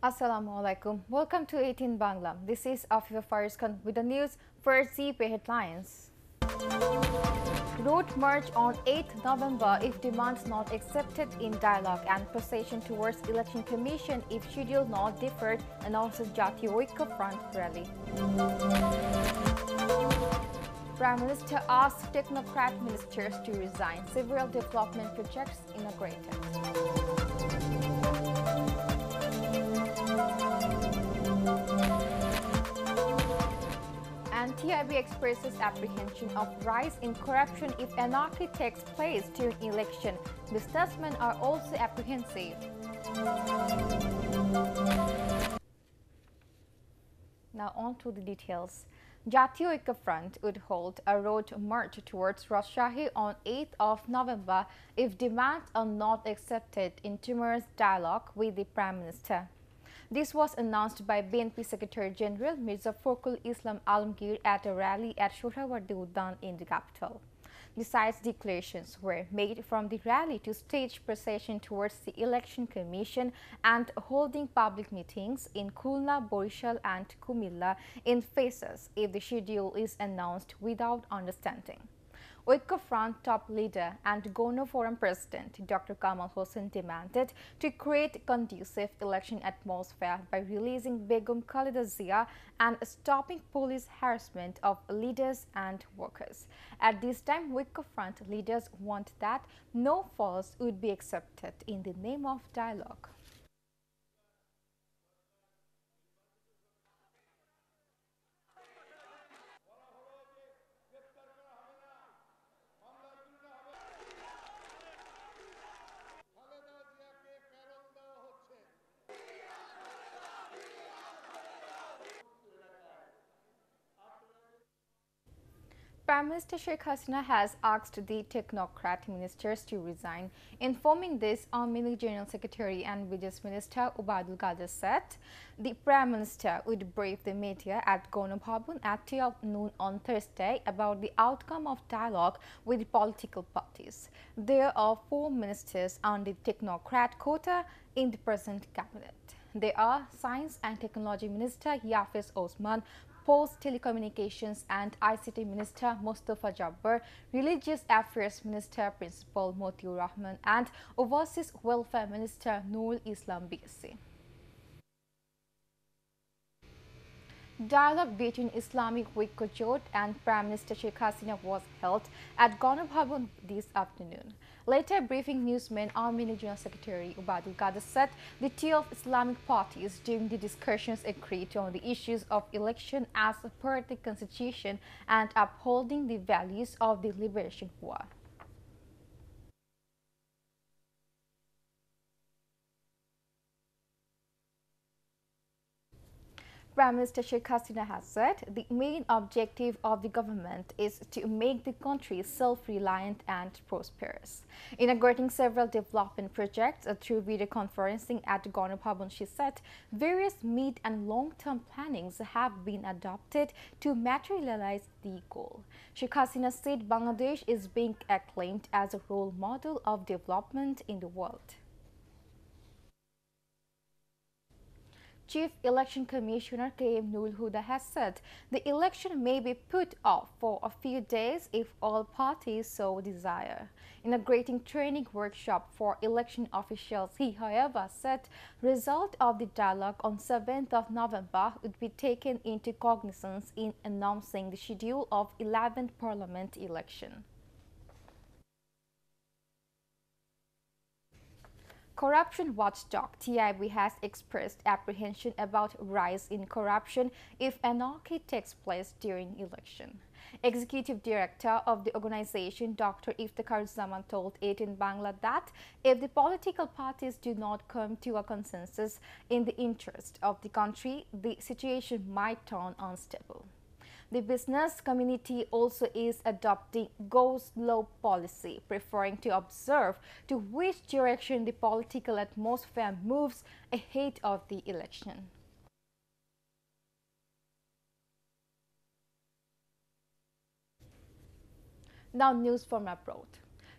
Assalamualaikum. Welcome to ATN Bangla. This is Afifa Faris Khan with the news. First, the headlines. Road march on 8th November if demands not accepted in dialogue, and procession towards Election Commission if schedule not deferred, announces Jatiyo Oikya Front rally. Prime Minister asks technocratic ministers to resign. Several development projects inaugurated. And TIB expresses apprehension of rise in corruption if anarchy takes place during election. Businessmen are also apprehensive. Now on to the details. Jatiyo Oikya Front would hold a road march towards Rajshahi on 8th of November if demands are not accepted in tomorrow's dialogue with the Prime Minister. This was announced by BNP Secretary General Mirza Fakhrul Islam Alamgir at a rally at Sohrawardi Udyan in the capital. Besides, declarations were made from the rally to stage procession towards the Election Commission and holding public meetings in Khulna, Borishal and Kumilla in phases if the schedule is announced without understanding. Oikya Front top leader and Gona Forum President Dr. Kamal Hossain demanded to create conducive election atmosphere by releasing Begum Khalida Zia and stopping police harassment of leaders and workers. At this time, Oikya Front leaders want that no faults would be accepted in the name of dialogue. Prime Minister Sheikh Hasina has asked the technocratic ministers to resign. Informing this, Army General Secretary and Widows Minister Ubadul Qadir said the Prime Minister would brief the media at Gona Bhavan at 12 noon on Thursday about the outcome of dialogue with political parties. There are 4 ministers on the technocrat quota in the present cabinet. They are Science and Technology Minister Yafis Osman, Post Telecommunications and ICT Minister Mustafa Jabbar, Religious Affairs Minister Principal Motiur Rahman and Overseas Welfare Minister Noor Islam BSc. Dialogue between Islamic Widows and Prime Minister Sheikh Hasina was held at Gona Bhavan this afternoon. Later, briefing newsmen, Army General Secretary Ubadul Qadir said the 12 Islamic parties during the discussions agreed on the issues of election as per the Constitution and upholding the values of the Liberation War. Prime Minister Sheikh Hasina has said the main objective of the government is to make the country self-reliant and prosperous. Inaugurating several development projects through video conferencing at Gona Bhavan, she said various mid- and long-term plannings have been adopted to materialize the goal. Sheikh Hasina said Bangladesh is being acclaimed as a role model of development in the world. Chief Election Commissioner K.M. Nurul Huda has said the election may be put off for a few days if all parties so desire. Inaugurating training workshop for election officials, he however said result of the dialogue on 7th of November would be taken into cognizance in announcing the schedule of 11th Parliament election. Corruption watchdog TIB has expressed apprehension about rise in corruption if anarchy takes place during election. Executive Director of the organization, Dr. Iftikhar Zaman, told ATN Bangla that if the political parties do not come to a consensus in the interest of the country, the situation might turn unstable. The business community also is adopting go slow policy, preferring to observe to which direction the political atmosphere moves ahead of the election. Now news from abroad.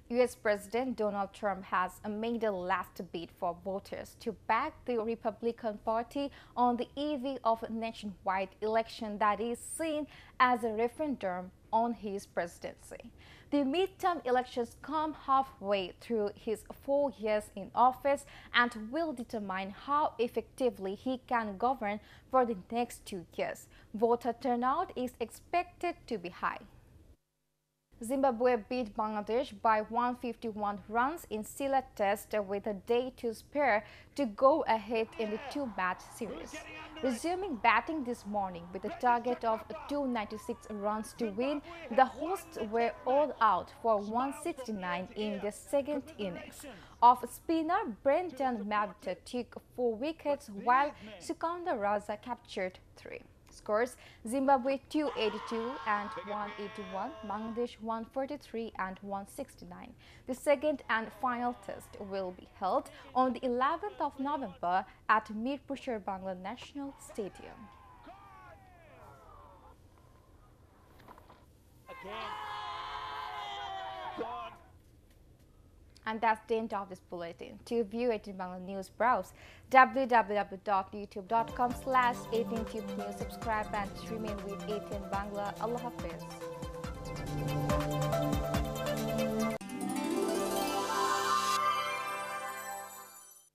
US President Donald Trump has made a last bid for voters to back the Republican Party on the eve of a nationwide election that is seen as a referendum on his presidency. The midterm elections come halfway through his 4 years in office and will determine how effectively he can govern for the next 2 years. Voter turnout is expected to be high. Zimbabwe beat Bangladesh by 151 runs in Silla Test with a day to spare to go ahead in the two-match series. Resuming batting this morning with a target of 296 runs to win, the hosts were all out for 169 in the second innings. Off spinner Brendan Mavita took 4 wickets while Sukanda Raza captured 3. Scores: Zimbabwe 282 and 181, Bangladesh 143 and 169. The second and final test will be held on the 11th of November at Mirpur Bangla National Stadium. And that's the end of this bulletin. To view ATN Bangla News, browse www.youtube.com/ATN News. Subscribe and remain with ATN Bangla. Allah Hafiz.